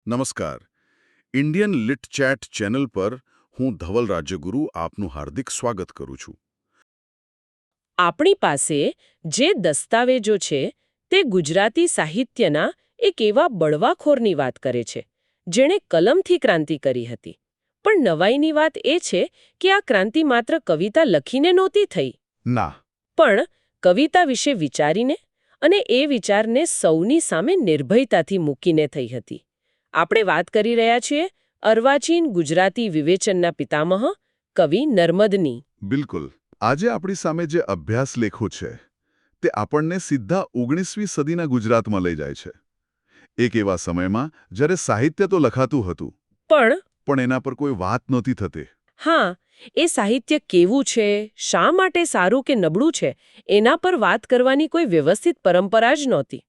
નમસ્કાર. Indian lit chat channel પર હું ધવલ રાજ્યગુરુ આપનું હાર્દિક સ્વાગત કરું છું. આપણી પાસે જે દસ્તાવેજો છે તે ગુજરાતી સાહિત્યના એક એવા બળવાખોરની વાત કરે છે જેણે કલમથી ક્રાંતિ કરી હતી. પણ નવાઈની વાત એ છે કે આ ક્રાંતિ માત્ર કવિતા લખીને નહોતી થઈ, ના. પણ કવિતા વિશે વિચારીને અને એ વિચારને સૌની સામે નિર્ભયતાથી મૂકીને થઈ હતી. આપણે વાત કરી રહ્યા છીએ અર્વાચીન ગુજરાતી વિવેચનના પિતામહ કવિ નર્મદની. બિલકુલ. આજે આપણી સામે જે અભ્યાસ લેખો છે તે આપણને સીધા 19મી સદીના ગુજરાતમાં લઈ જાય છે. એક એવા સમયમાં જ્યારે સાહિત્ય તો લખાતું હતું, પણ એના પર કોઈ વાત નહોતી થતી. હા, એ સાહિત્ય કેવું છે, શા માટે સારું કે નબળું છે, એના પર વાત કરવાની કોઈ વ્યવસ્થિત પરંપરા જ નહોતી.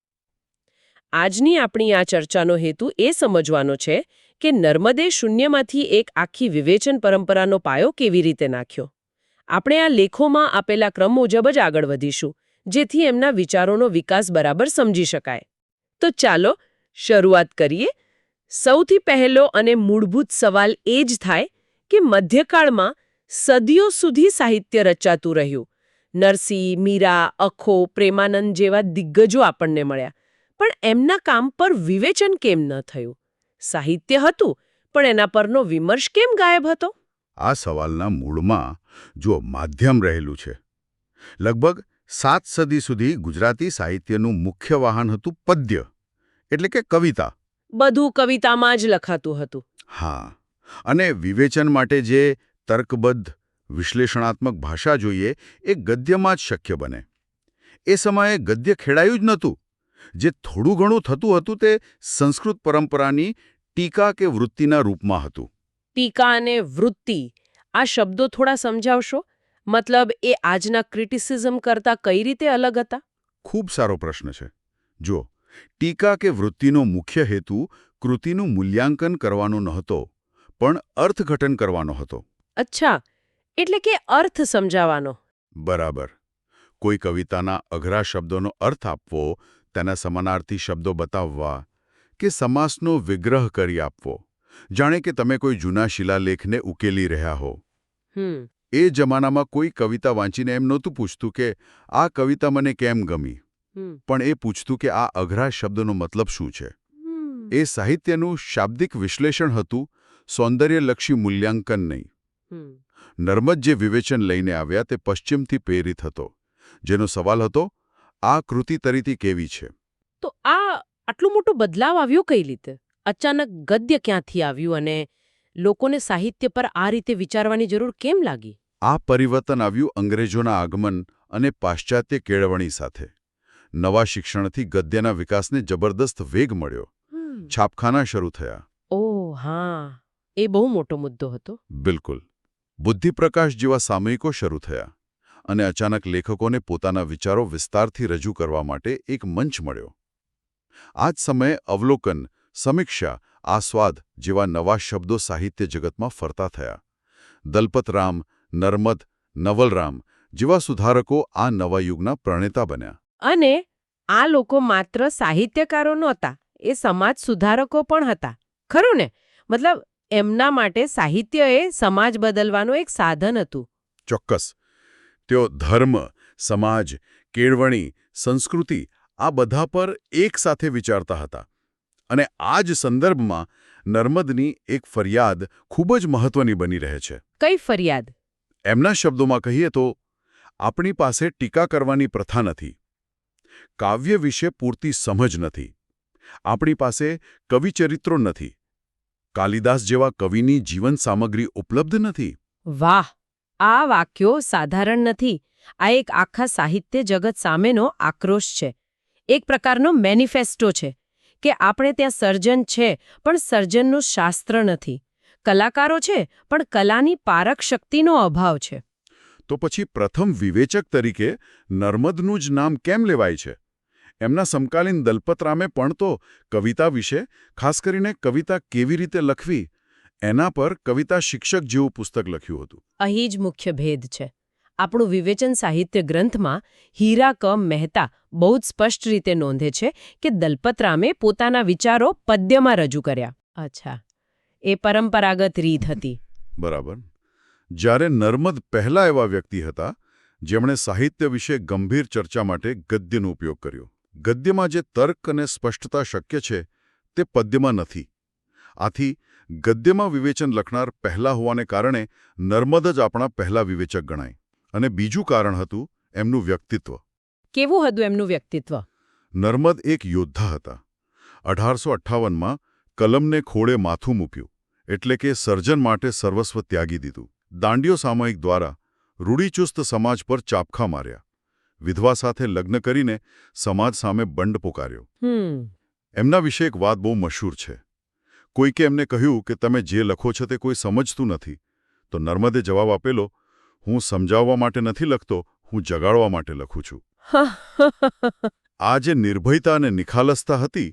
આજની આપણી આ ચર્ચાનો હેતુ એ સમજવાનો છે કે નર્મદે શૂન્યમાંથી એક આખી વિવેચન પરંપરાનો પાયો કેવી રીતે નાખ્યો. આપણે આ લેખોમાં આપેલા ક્રમ મુજબ જ આગળ વધીશું, જેથી એમના વિચારોનો વિકાસ બરાબર સમજી શકાય. તો ચાલો શરૂઆત કરીએ. સૌથી પહેલો અને મૂળભૂત સવાલ એ જ થાય કે મધ્યકાળમાં સદીઓ સુધી સાહિત્ય રચાતું રહ્યું. નરસિંહ, મીરા, અખો, પ્રેમાનંદ જેવા દિગ્ગજો આપણને મળ્યા, પણ એમના કામ પર વિવેચન કેમ ન થયું? સાહિત્ય હતું, પણ એના પરનો વિમર્શ કેમ ગાયબ હતો? આ સવાલના મૂળમાં જો માધ્યમ રહેલું છે. લગભગ 7 સદી સુધી ગુજરાતી સાહિત્યનું મુખ્ય વાહન હતું પદ્ય, એટલે કે કવિતા. બધું કવિતામાં જ લખાતું હતું. હા, અને વિવેચન માટે જે તર્કબદ્ધ વિશ્લેષણાત્મક ભાષા જોઈએ એ ગદ્યમાં જ શક્ય બને. એ સમયે ગદ્ય ખેડાયું જ નહોતું. જે થોડું ઘણું થતું હતું તે સંસ્કૃત પરંપરાની ટીકા કે વૃત્તિના રૂપમાં હતું. ટીકા અને વૃત્તિ, આ શબ્દો થોડા સમજાવશો? મતલબ એ આજના ક્રિટિસિઝમ કરતાં કઈ રીતે અલગ હતા? ખૂબ સારો પ્રશ્ન છે. જો ટીકા કે વૃત્તિનો મુખ્ય હેતુ કૃતિનું મૂલ્યાંકન કરવાનો નહોતો, પણ અર્થઘટન કરવાનો હતો. અચ્છા, એટલે કે અર્થ સમજાવવાનો. બરાબર. કોઈ કવિતાના અઘરા શબ્દોનો અર્થ આપવો, તેના સમાનાર્થી શબ્દો બતાવવા, કે સમાસનો વિગ્રહ કરી આપવો, જાણે કે તમે કોઈ જૂના શિલાલેખને ઉકેલી રહ્યા હો. એ જમાનામાં કોઈ કવિતા વાંચીને એમ નહોતું પૂછતું કે આ કવિતા મને કેમ ગમી, પણ એ પૂછતું કે આ અઘરા શબ્દનો મતલબ શું છે. એ સાહિત્યનું શાબ્દિક વિશ્લેષણ હતું, સૌંદર્યલક્ષી મૂલ્યાંકન નહીં. નર્મદ જે વિવેચન લઈને આવ્યા તે પશ્ચિમથી પ્રેરિત હતો. જેનો સવાલ હતો, આ કૃતિ તરીતી કેવી છે? તો આટલું મોટો બદલાવ આવ્યો કઈ રીતે? અચાનક ગદ્ય ક્યાંથી આવ્યું અને લોકોને સાહિત્ય પર આ રીતે વિચારવાની જરૂર કેમ લાગી? આ પરિવર્તન આવ્યું અંગ્રેજોના આગમન અને પાશ્ચાત્ય કેળવણી સાથે. નવા શિક્ષણથી ગદ્યના વિકાસને જબરદસ્ત વેગ મળ્યો. છાપખાના શરૂ થયા. ઓહ હા, એ બહુ મોટો મુદ્દો હતો. બિલકુલ. બુદ્ધિપ્રકાશ જેવા સામયિકો શરૂ થયા. અને અચાનક લેખકોને પોતાના વિચારો વિસ્તારથી રજૂ કરવા માટે એક મંચ મળ્યો. આ જ સમયે અવલોકન, સમીક્ષા, આસ્વાદ જેવા નવા શબ્દો સાહિત્ય જગતમાં ફરતા થયા. દલપતરામ, નર્મદ, નવલરામ જેવા સુધારકો આ નવા યુગના પ્રણેતા બન્યા. અને આ લોકો માત્ર સાહિત્યકારો નહોતા, એ સમાજ સુધારકો પણ હતા. ખરું ને? મતલબ એમના માટે સાહિત્ય એ સમાજ બદલવાનું એક સાધન હતું. ચોક્કસ. તેઓ ધર્મ, સમાજ, કેળવણી, સંસ્કૃતિ આ બધા પર એક સાથે વિચારતા હતા. અને આ જ સંદર્ભમાં નર્મદની એક ફરિયાદ ખૂબ જ મહત્વની બની રહે છે. કઈ ફરિયાદ? એમના શબ્દોમાં કહીએ તો, આપણી પાસે ટીકા કરવાની પ્રથા નથી. કાવ્ય વિશે પૂરતી સમજ નથી. આપણી પાસે કવિચરિત્રો નથી. કાલિદાસ જેવા કવિની જીવન સામગ્રી ઉપલબ્ધ નથી. વાહ! આ વાક્યો સાધારણ નથી. આ એક આખા સાહિત્ય જગત સામેનો આક્રોશ છે. એક પ્રકારનો મેનિફેસ્ટો છે કે આપણે ત્યાં સર્જન છે, પણ સર્જનનું શાસ્ત્ર નથી. કલાકારો છે, પણ કલાની પારખ શક્તિનો અભાવ છે. તો પછી પ્રથમ વિવેચક તરીકે નર્મદનું જ નામ કેમ લેવાય છે? એમના સમકાલીન દલપતરામે પણ તો કવિતા વિશે, ખાસ કરીને કવિતા કેવી રીતે લખવી, એના પર કવિતા શિક્ષક જેવું પુસ્તક લખ્યું હતું. અહીં જ મુખ્ય ભેદ છે. આપણું વિવેચન સાહિત્ય ગ્રંથમાં હીરા ક મહેતા બહુ જ સ્પષ્ટ રીતે નોંધે છે કે દલપતરામે પોતાના વિચારો પદ્યમાં રજૂ કર્યા. અચ્છા, એ પરંપરાગત રીત હતી. બરાબર. જ્યારે નર્મદ પહેલા એવા વ્યક્તિ હતા જેમણે સાહિત્ય વિશે ગંભીર ચર્ચા માટે ગદ્યનો ઉપયોગ કર્યો. ગદ્યમાં જે તર્ક અને સ્પષ્ટતા શક્ય છે તે પદ્યમાં નથી. આથી ગદ્યમાં વિવેચન લખનાર પહેલા હોવાને કારણે નર્મદ જ આપણા પહેલા વિવેચક ગણાય. અને બીજું કારણ હતું એમનું વ્યક્તિત્વ. કેવું હતું એમનું વ્યક્તિત્વ? નર્મદ એક યોદ્ધા હતા. 1858માં કલમને ખોળે માથું મૂક્યું, એટલે કે સર્જન માટે સર્વસ્વ ત્યાગી દીધું. દાંડિયો સામયિક દ્વારા રૂઢિચુસ્ત સમાજ પર ચાપખા માર્યા. વિધવા સાથે લગ્ન કરીને સમાજ સામે બંડ પોકાર્યો. એમના વિશે એક વાત બહુ મશહૂર છે. કોઈકે એમને કહ્યું કે તમે જે લખો છો તે કોઈ સમજતું નથી. તો નર્મદે જવાબ આપેલો, હું સમજાવવા માટે નથી લખતો, હું જગાડવા માટે લખું છું. આ જે નિર્ભયતા અને નિખાલસતા હતી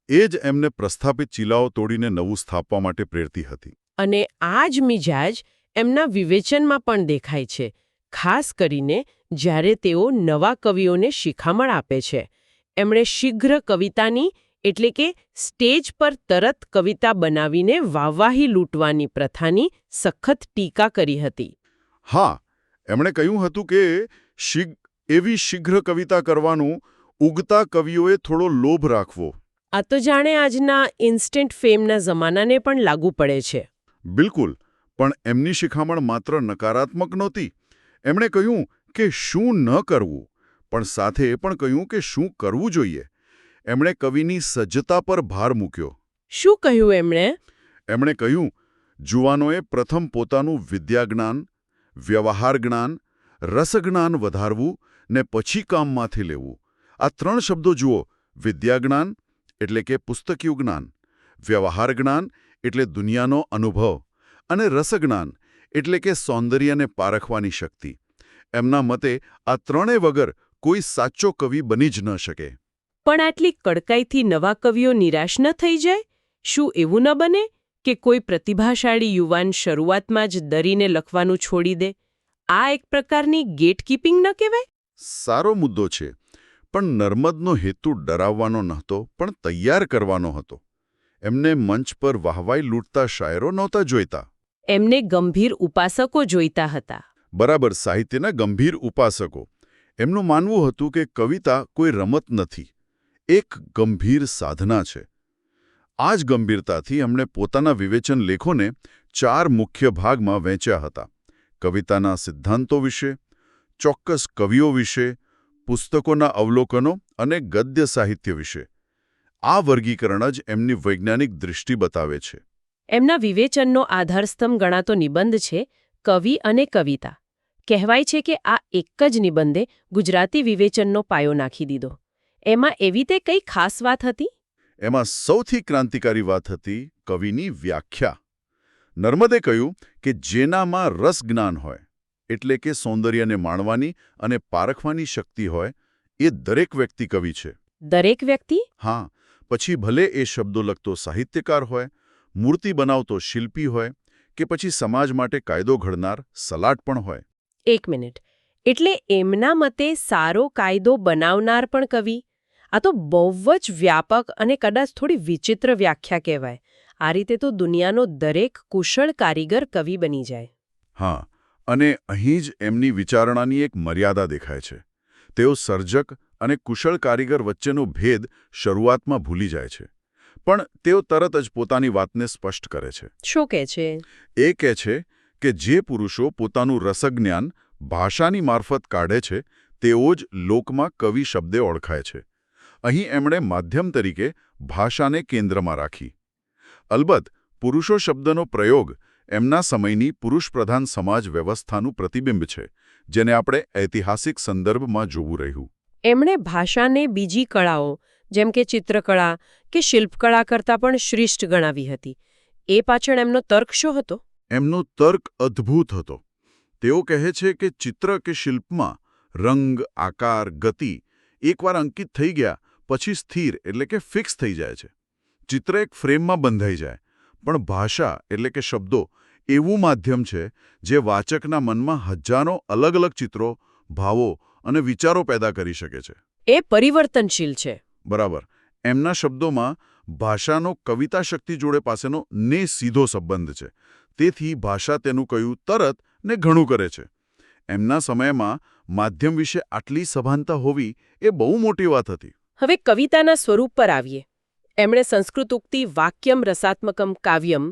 એ જ એમને પ્રસ્થાપિત ચીલાઓ તોડીને નવું સ્થાપવા માટે પ્રેરતી હતી. અને આ જ મિજાજ એમના વિવેચનમાં પણ દેખાય છે, ખાસ કરીને જ્યારે તેઓ નવા કવિઓને શિખામણ આપે છે. એમણે શીઘ્ર કવિતાની એટલે કે સ્ટેજ પર તરત કવિતા બનાવીને વાહવાહી લૂંટવાની પ્રથાની સખત ટીકા કરી હતી. હા, એમણે કહ્યું હતું કે એવી શીઘ્ર કવિતા કરવાનું ઉગતા કવિઓએ થોડો લોભ રાખવો. આ તો જાણે આજના ઇન્સ્ટન્ટ ફેમના જમાનાને પણ લાગુ પડે છે. બિલકુલ. પણ એમની શિખામણ માત્ર નકારાત્મક નહોતી. એમણે કહ્યું કે શું ન કરવું, પણ સાથે એ પણ કહ્યું કે શું કરવું જોઈએ. એમણે કવિની સજ્જતા પર ભાર મૂક્યો. શું કહ્યું એમણે? એમણે કહ્યું, જુવાનોએ પ્રથમ પોતાનું વિદ્યાજ્ઞાન, વ્યવહાર જ્ઞાન, રસજ્ઞાન વધારવું ને પછી કામમાંથી લેવું. આ 3 શબ્દો જુઓ. વિદ્યાજ્ઞાન એટલે કે પુસ્તકીયું જ્ઞાન, વ્યવહાર જ્ઞાન એટલે દુનિયાનો અનુભવ, અને રસજ્ઞાન એટલે કે સૌંદર્યને પારખવાની શક્તિ. એમના મતે આ 3 વગર કોઈ સાચો કવિ બની જ ન શકે. પણ આટલી કડકાઈથી નવા કવિઓ નિરાશ ન થઈ જાય? શું એવું ન બને કે કોઈ પ્રતિભાશાળી યુવાન શરૂઆતમાં જ ડરીને લખવાનું છોડી દે? આ એક પ્રકારની ગેટકીપિંગ ન કહેવાય? સારો મુદ્દો છે. પણ નર્મદનો હેતુ ડરાવવાનો નહોતો, પણ તૈયાર કરવાનો હતો. એમને મંચ પર વાહવાઈ લૂંટતા શાયરો નહોતા જોઈતા. એમને ગંભીર ઉપાસકો જોઈતા હતા. બરાબર, સાહિત્યના ગંભીર ઉપાસકો. એમનું માનવું હતું કે કવિતા કોઈ રમત નથી, એક ગંભીર સાધના છે. આ જ ગંભીરતાથી એમણે પોતાના વિવેચન લેખોને 4 મુખ્ય ભાગમાં વહેંચ્યા હતા. કવિતાના સિદ્ધાંતો વિશે, ચોક્કસ કવિઓ વિશે, પુસ્તકોના અવલોકનો અને ગદ્ય સાહિત્ય વિશે. આ વર્ગીકરણ જ એમની વૈજ્ઞાનિક દૃષ્ટિ બતાવે છે. એમના વિવેચનનો આધારસ્તંભ ગણાતો નિબંધ છે કવિ અને કવિતા. કહેવાય છે કે આ એક જ નિબંધે ગુજરાતી વિવેચનનો પાયો નાખી દીધો. એમાં એવી તે કઈ ખાસ વાત હતી? એમાં સૌથી ક્રાંતિકારી વાત હતી કવિની વ્યાખ્યા. નર્મદે કહ્યું કે જેનામાં રસજ્ઞાન હોય, એટલે કે સૌંદર્યને માણવાની અને પારખવાની શક્તિ હોય, એ દરેક વ્યક્તિ કવિ છે. દરેક વ્યક્તિ? હા, પછી ભલે એ શબ્દો લખતો સાહિત્યકાર હોય, મૂર્તિ બનાવતો શિલ્પી હોય, કે પછી સમાજ માટે કાયદો ઘડનાર સલાટ પણ હોય. એક મિનિટ, એટલે એમના મતે સારો કાયદો બનાવનાર પણ કવિ? આ તો બહુ જ વ્યાપક અને કદાચ થોડી વિચિત્ર વ્યાખ્યા કહેવાય. આ રીતે તો દુનિયાનો દરેક કુશળ કારીગર કવિ બની જાય. હા, અને અહીં જ એમની વિચારણાની એક મર્યાદા દેખાય છે. તેઓ સર્જક અને કુશળ કારીગર વચ્ચેનો ભેદ શરૂઆતમાં ભૂલી જાય છે. પણ તેઓ તરત જ પોતાની વાતને સ્પષ્ટ કરે છે. શું કહે છે? એ કહે છે કે જે પુરુષો પોતાનું રસજ્ઞાન ભાષાની મારફત કાઢે છે, તેઓ જ લોકમાં કવિ શબ્દે ઓળખાય છે. અહીં એમણે માધ્યમ તરીકે ભાષાને કેન્દ્રમાં રાખી. અલબત્ત, પુરુષો શબ્દનો પ્રયોગ એમના સમયની પુરુષપ્રધાન સમાજ વ્યવસ્થાનું પ્રતિબિંબ છે, જેને આપણે ઐતિહાસિક સંદર્ભમાં જોવું રહ્યું. એમણે ભાષાને બીજી કળાઓ જેમ કે ચિત્રકળા કે શિલ્પકળા કરતાં પણ શ્રેષ્ઠ ગણાવી હતી. એ પાછળ એમનો તર્ક શું હતો? એમનો તર્ક અદ્ભુત હતો. તેઓ કહે છે કે ચિત્ર કે શિલ્પમાં રંગ, આકાર, ગતિ એકવાર અંકિત થઈ ગયા પછી સ્થિર એટલે કે ફિક્સ થઈ જાય છે. ચિત્ર એક ફ્રેમમાં બંધાઈ જાય, પણ ભાષા એટલે કે શબ્દો એવું માધ્યમ છે જે વાચકના મનમાં હજારો અલગ અલગ ચિત્રો, ભાવો અને વિચારો પેદા કરી શકે છે. એ પરિવર્તનશીલ છે. બરાબર. એમના શબ્દોમાં ભાષાનો કવિતા શક્તિ જોડે પાસેનો ને સીધો સંબંધ છે. તેથી ભાષા તેનું કહ્યું તરત ને ઘણું કરે છે. એમના સમયમાં માધ્યમ વિશે આટલી સભાનતા હોવી એ બહુ મોટી વાત હતી. હવે કવિતાના સ્વરૂપ પર આવીએ. એમણે સંસ્કૃત ઉક્તિ વાક્યમ રસાત્મકમ કાવ્યમ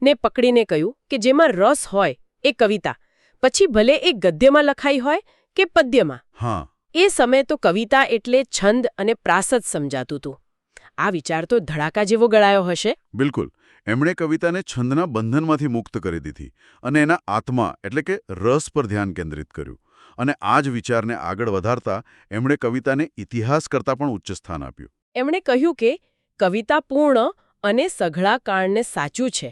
ને પકડીને કહ્યું કે જેમાં રસ હોય એ કવિતા, પછી ભલે એ ગદ્યમાં લખાઈ હોય કે પદ્યમાં. હા, એ સમયે તો કવિતા એટલે છંદ અને પ્રાસ જ સમજાતું હતું. આ વિચાર તો ધડાકા જેવો ગળાયો હશે. બિલકુલ. એમણે કવિતાને છંદના બંધનમાંથી મુક્ત કરી દીધી અને એના આત્મા એટલે કે રસ પર ધ્યાન કેન્દ્રિત કર્યું. અને આ જ વિચારને આગળ વધારતા એમણે કવિતાને ઇતિહાસ કરતાં પણ ઉચ્ચ સ્થાન આપ્યું. એમણે કહ્યું કે કવિતા પૂર્ણ અને સઘળા કાળને સાચું છે,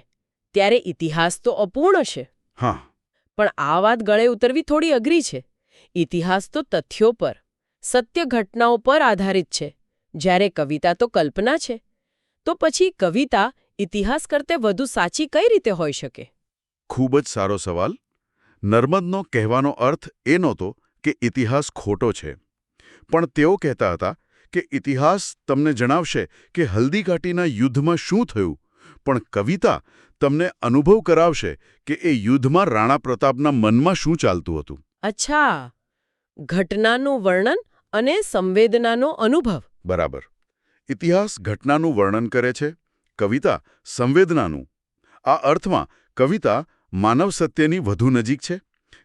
ત્યારે ઇતિહાસ તો અપૂર્ણ છે. હા, પણ આ વાત ગળે ઉતરવી થોડી અઘરી છે. ઇતિહાસ તો તથ્યો પર, સત્ય ઘટનાઓ પર આધારિત છે, જ્યારે કવિતા તો કલ્પના છે. તો પછી કવિતા ઇતિહાસ કરતે વધુ સાચી કઈ રીતે હોઈ શકે? ખૂબ જ સારો સવાલ. નર્મદનો કહેવાનો અર્થ એ નહોતો કે ઇતિહાસ ખોટો છે, પણ તેઓ કહેતા હતા કે ઇતિહાસ તમને જણાવશે કે હલ્દીઘાટીના યુદ્ધમાં શું થયું, પણ કવિતા તમને અનુભવ કરાવશે કે એ યુદ્ધમાં રાણા પ્રતાપના મનમાં શું ચાલતું હતું. અચ્છા, ઘટનાનું વર્ણન અને સંવેદનાનો અનુભવ. બરાબર. ઇતિહાસ ઘટનાનું વર્ણન કરે છે, કવિતા સંવેદનાનું. આ અર્થમાં કવિતા માનવ સત્યની વધુ નજીક છે,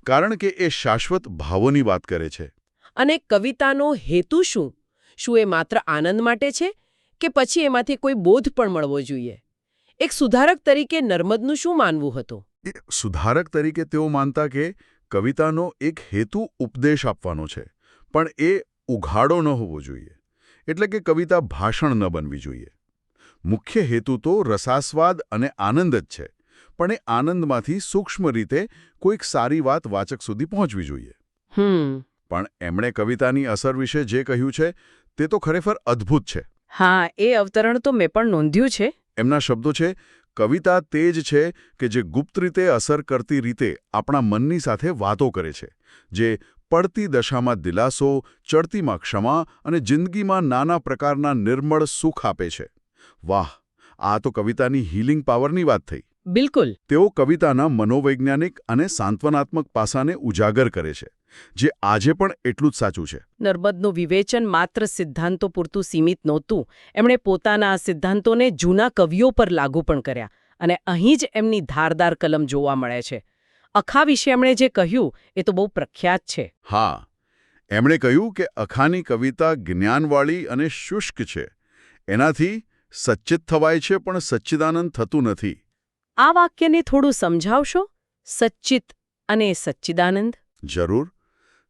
કારણ કે એ શાશ્વત ભાવોની વાત કરે છે. અને કવિતાનો હેતુ શું? શું એ માત્ર આનંદ માટે છે કે પછી એમાંથી કોઈ બોધ પણ મળવો જોઈએ? એક સુધારક તરીકે નર્મદનું શું માનવું હતું? સુધારક તરીકે તેઓ માનતા કે કવિતાનો એક હેતુ ઉપદેશ આપવાનો છે, પણ એ ઉઘાડો ન હોવો જોઈએ. એટલે કે કવિતા ભાષણ ન બનવી જોઈએ. મુખ્ય હેતુ તો રસાસ્વાદ અને આનંદ જ છે, પણ એ આનંદમાંથી સૂક્ષ્મ રીતે કોઈક સારી વાત વાચક સુધી પહોંચવી જોઈએ. પણ એમણે કવિતાની અસર વિશે જે કહ્યું છે તે તો ખરેખર અદ્ભુત છે. હા, એ અવતરણ તો મેં પણ નોંધ્યું છે. એમના શબ્દો છે, કવિતા તે જ છે કે જે ગુપ્ત રીતે અસર કરતી રીતે આપણા મનની સાથે વાતો કરે છે, જે પડતી દશામાં દિલાસો, ચડતીમાં ક્ષમા અને જિંદગીમાં નાના પ્રકારના નિર્મળ સુખ આપે છે. વાહ, આ તો કવિતાની હીલિંગ પાવરની વાત થઈ. બિલકુલ. તેઓ કવિતાના મનોવૈજ્ઞાનિક અને સાંત્વનાત્મક પાસાને ઉજાગર કરે છે, જે આજે પણ એટલું જ સાચું છે. નર્મદનું વિવેચન માત્ર સિદ્ધાંતો પૂરતું સીમિત નહોતું. એમણે પોતાના આ સિદ્ધાંતોને જૂના કવિઓ પર લાગુ પણ કર્યા, અને અહીં જ એમની ધારદાર કલમ જોવા મળે છે. અખા વિશે એમણે જે કહ્યું એ તો બહુ પ્રખ્યાત છે. હા, એમણે કહ્યું કે અખાની કવિતા જ્ઞાનવાળી અને શુષ્ક છે. એનાથી સચ્ચિત થવાય છે, પણ સચ્ચિદાનંદ થતું નથી. આ વાક્યને થોડું સમજાવશો? સચ્ચિત અને સચ્ચિદાનંદ. જરૂર.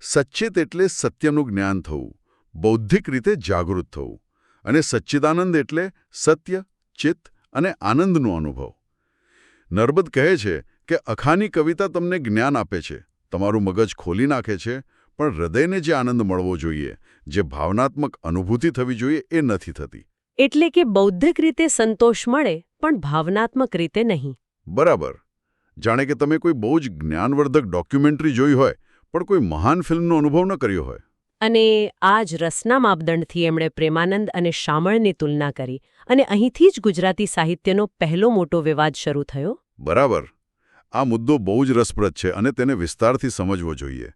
સચ્ચિત એટલે સત્યનું જ્ઞાન થવું, બૌદ્ધિક રીતે જાગૃત થવું, અને સચ્ચિદાનંદ એટલે સત્ય, ચિત્ત અને આનંદનો અનુભવ. નર્મદ કહે છે કે અખાની કવિતા તમને જ્ઞાન આપે છે, તમારું મગજ ખોલી નાખે છે, પણ હૃદયને જે આનંદ મળવો જોઈએ, જે ભાવનાત્મક અનુભૂતિ થવી જોઈએ, એ નથી થતી. એટલે કે બૌદ્ધિક રીતે સંતોષ મળે, પણ ભાવનાત્મક રીતે નહીં. બરાબર. જાણે કે તમે કોઈ બહુ જ જ્ઞાનવર્ધક ડોક્યુમેન્ટરી જોઈ હોય, પણ કોઈ મહાન ફિલ્મનો અનુભવ ન કર્યો હોય. અને આ જ રસના માપદંડથી એમણે પ્રેમાનંદ અને શામળની તુલના કરી, અને અહીંથી જ ગુજરાતી સાહિત્યનો પહેલો મોટો વિવાદ શરૂ થયો. બરાબર. આ મુદ્દો બહુ જ રસપ્રદ છે અને તેને વિસ્તારથી સમજવો જોઈએ.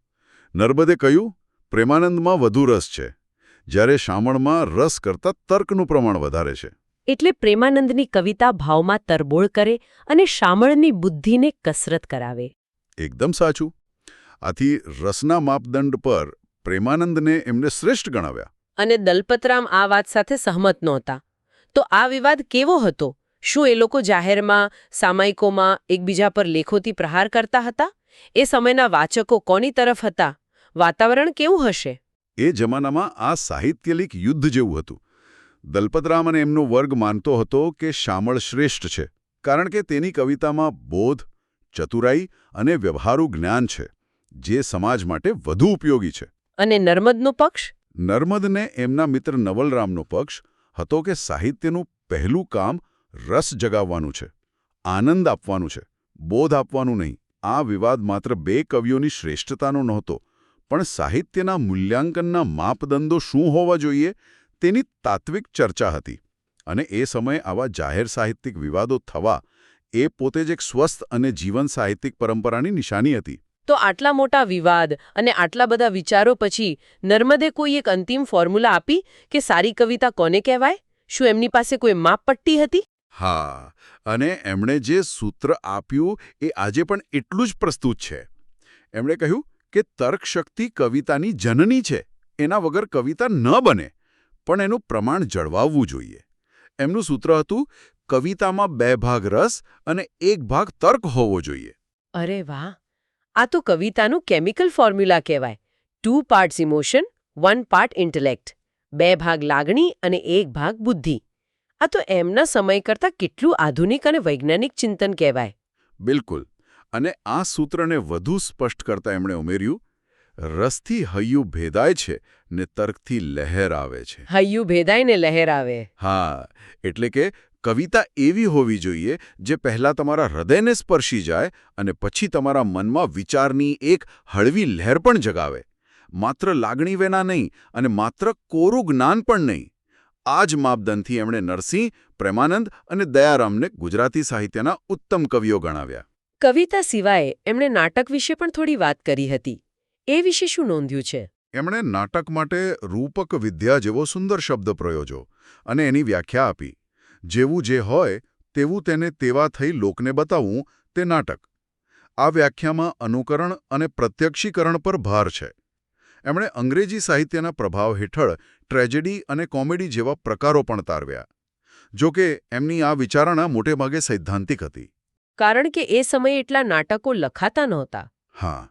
નર્મદે કહ્યું, પ્રેમાનંદમાં વધુ રસ છે, જ્યારે શામળમાં રસ કરતાં તર્કનું પ્રમાણ વધારે છે. એટલે પ્રેમાનંદની કવિતા ભાવમાં તરબોળ કરે અને શામળની બુદ્ધિને કસરત કરાવે. એકદમ સાચું. આથી રસના માપદંડ પર પ્રેમાનંદને એમને શ્રેષ્ઠ ગણાવ્યા. અને દલપતરામ આ વાત સાથે સહમત નહોતા. તો આ વિવાદ કેવો હતો? શું એ લોકો જાહેરમાં, સામાયિકોમાં એકબીજા પર લેખોથી પ્રહાર કરતા હતા? એ સમયના વાચકો કોની તરફ હતા? વાતાવરણ કેવું હશે? એ જમાનામાં આ સાહિત્યલિક યુદ્ધ જેવું હતું. દલપતરામ અને એમનો વર્ગ માનતો હતો કે શામળ શ્રેષ્ઠ છે, કારણ કે તેની કવિતામાં બોધ, ચતુરાઈ અને વ્યવહારુ જ્ઞાન છે, જે સમાજ માટે વધુ ઉપયોગી છે. અને નર્મદનો પક્ષ? નર્મદને એમના મિત્ર નવલરામનો પક્ષ હતો કે સાહિત્યનું પહેલું કામ રસ જગાવવાનું છે, આનંદ આપવાનું છે, બોધ આપવાનું નહીં. આ વિવાદ માત્ર બે કવિઓની શ્રેષ્ઠતાનો નહોતો, પણ સાહિત્યના મૂલ્યાંકનના માપદંડો શું હોવા જોઈએ તેની તાત્વિક ચર્ચા હતી. અને એ સમયે આવા જાહેર સાહિત્યિક વિવાદો થવા એ પોતે જ એક સ્વસ્થ અને જીવન સાહિત્યિક પરંપરાની નિશાની હતી. તો આટલા મોટા વિવાદ અને આટલા બધા વિચારો પછી નર્મદે કોઈ એક અંતિમ ફોર્મ્યુલા આપી કે સારી કવિતા કોને કહેવાય? શું એમની પાસે કોઈ માપપટ્ટી હતી? હા, અને એમણે જે સૂત્ર આપ્યું એ આજે પણ એટલું જ પ્રસ્તુત છે. એમણે કહ્યું કે તર્કશક્તિ કવિતાની જનની છે. એના વગર કવિતા ન બને, પણ એનું પ્રમાણ જળવાવવું જોઈએ. એમનું સૂત્ર હતું, કવિતામાં 2 ભાગ રસ અને 1 ભાગ તર્ક હોવો જોઈએ. અરે વાહ! આ તો કવિતાનું કેમિકલ ફોર્મ્યુલા કહેવાય. 2 પાર્ટ્સ ઇમોશન, 1 પાર્ટ ઇન્ટેલેક્ટ. 2 ભાગ લાગણી અને 1 ભાગ બુદ્ધિ. આ તો એમના સમય કરતાં કેટલું આધુનિક અને વૈજ્ઞાનિક ચિંતન કહેવાય. બિલકુલ. અને આ સૂત્રને વધુ સ્પષ્ટ કરતા એમણે ઉમેર્યું, રસથી હૈયું ભેદાય છે ને તર્કથી લહેર આવે છે. હૈયું ભેદાય ને લહેર આવે. હા, એટલે કે કવિતા એવી હોવી જોઈએ જે પહેલાં તમારા હૃદયને સ્પર્શી જાય અને પછી તમારા મનમાં વિચારની એક હળવી લહેર પણ જગાવે. માત્ર લાગણી વિના નહીં અને માત્ર કોરું જ્ઞાન પણ નહીં. આ જ માપદંડથી એમણે નરસિંહ, પ્રેમાનંદ અને દયારામને ગુજરાતી સાહિત્યના ઉત્તમ કવિઓ ગણાવ્યા. કવિતા સિવાય એમણે નાટક વિશે પણ થોડી વાત કરી હતી. એ વિશે શું નોંધ્યું છે? એમણે નાટક માટે રૂપક વિદ્યા જેવો સુંદર શબ્દ પ્રયોજો અને એની વ્યાખ્યા આપી. જેવું જે હોય તેવું તેને તેવા થઈ લોકને બતાવવું તે નાટક. આ વ્યાખ્યામાં અનુકરણ અને પ્રત્યક્ષીકરણ પર ભાર છે. એમણે અંગ્રેજી સાહિત્યના પ્રભાવ હેઠળ ટ્રેજેડી અને કોમેડી જેવા પ્રકારો પણ તારવ્યા. જો કે એમની આ વિચારણા મોટેભાગે સૈદ્ધાંતિક હતી. કારણ કે એ સમયે એટલા નાટકો લખાતા નહોતા. હા,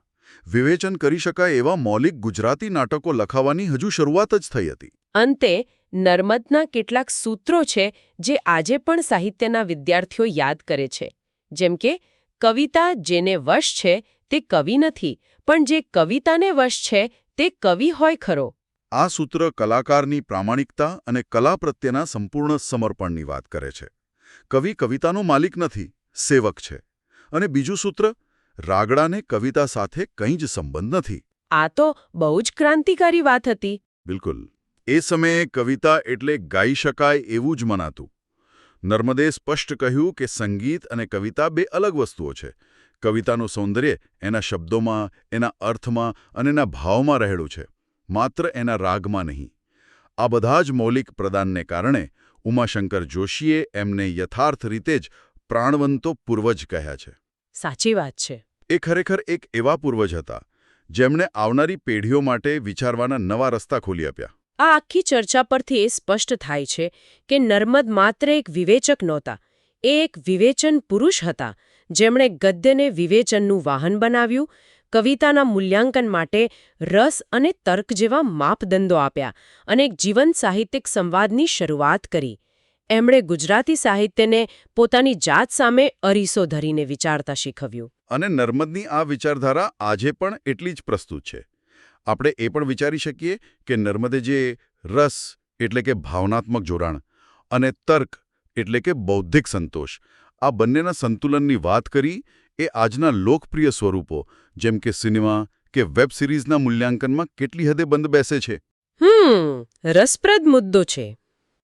વિવેચન કરી શકાય એવા મૌલિક ગુજરાતી નાટકો લખાવાની હજુ શરૂઆત જ થઈ હતી. અંતે નર્મદના કેટલાક સૂત્રો છે જે આજે પણ સાહિત્યના વિદ્યાર્થીઓ યાદ કરે છે. જેમ કે કવિતા જેને વશ છે તે કવિ નથી, પણ જે કવિતાને વશ છે તે કવિ હોય ખરો. આ સૂત્ર કલાકારની પ્રામાણિકતા અને કલા પ્રત્યેના સંપૂર્ણ સમર્પણની વાત કરે છે. કવિ કવિતાનો માલિક નથી, સેવક છે. અને બીજું સૂત્ર, રાગડાને કવિતા સાથે કંઈ જ સંબંધ નથી. આ તો બહુ જ ક્રાંતિકારી વાત હતી. બિલકુલ. એ સમયે કવિતા એટલે ગાઈ શકાય એવું જ મનાતું. નર્મદે સ્પષ્ટ કહ્યું કે સંગીત અને કવિતા 2 અલગ વસ્તુઓ છે. કવિતાનું સૌંદર્ય એના શબ્દોમાં, એના અર્થમાં અને એના ભાવમાં રહેલું છે, માત્ર એના રાગમાં નહીં. આ બધા જ મૌલિક પ્રદાનને કારણે ઉમાશંકર જોશીએ એમને યથાર્થ રીતે જ પ્રાણવંતો પૂર્વજ કહ્યા છે. સાચી વાત છે. એ ખરેખર એક એવા પૂર્વજ હતા જેમણે આવનારી પેઢીઓ માટે વિચારવાના નવા રસ્તા ખોલી આપ્યા. આ આખી ચર્ચા પરથી એ સ્પષ્ટ થાય છે કે નર્મદ માત્ર એક વિવેચક નહોતા. એ એક વિવેચન પુરુષ હતા, જેમણે ગદ્યને વિવેચનનું વાહન બનાવ્યું, કવિતાના મૂલ્યાંકન માટે રસ અને તર્ક જેવા માપદંડો આપ્યા અને એક જીવંત સાહિત્યિક સંવાદની શરૂઆત કરી. એમણે ગુજરાતી સાહિત્યને પોતાની જાત સામે અરીસો ધરીને વિચારતા શીખવ્યું. અને નર્મદની આ વિચારધારા આજે પણ એટલી જ પ્રસ્તુત છે. આપણે એ પણ વિચારી શકીએ કે નર્મદે જે રસ એટલે કે ભાવનાત્મક જોડાણ અને તર્ક એટલે કે બૌદ્ધિક સંતોષ, આ બંનેના સંતુલનની વાત કરી, એ આજના લોકપ્રિય સ્વરૂપો જેમ કે સિનેમા કે વેબ સિરીઝના મૂલ્યાંકનમાં કેટલી હદે બંધ બેસે છે. રસપ્રદ મુદ્દો છે.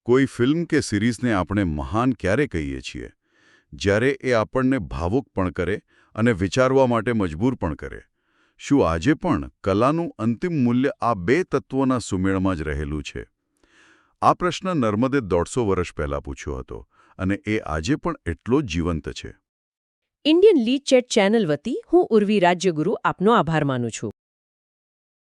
કોઈ ફિલ્મ કે સિરીઝને આપણે મહાન ક્યારે કહીએ છીએ? જ્યારે એ આપણને ભાવુક પણ કરે અને વિચારવા માટે મજબૂર પણ કરે. શું આજે પણ કલાનું અંતિમ મૂલ્ય આ 2 તત્વોના સુમેળમાં જ રહેલું છે? આ પ્રશ્ન નર્મદે 150 વર્ષ પહેલાં પૂછ્યો હતો અને એ આજે પણ એટલો જ જીવંત છે. ઇન્ડિયન લીડ ચેટ ચેનલ વતી હું ઉર્વી રાજ્યગુરુ આપનો આભાર માનું છું.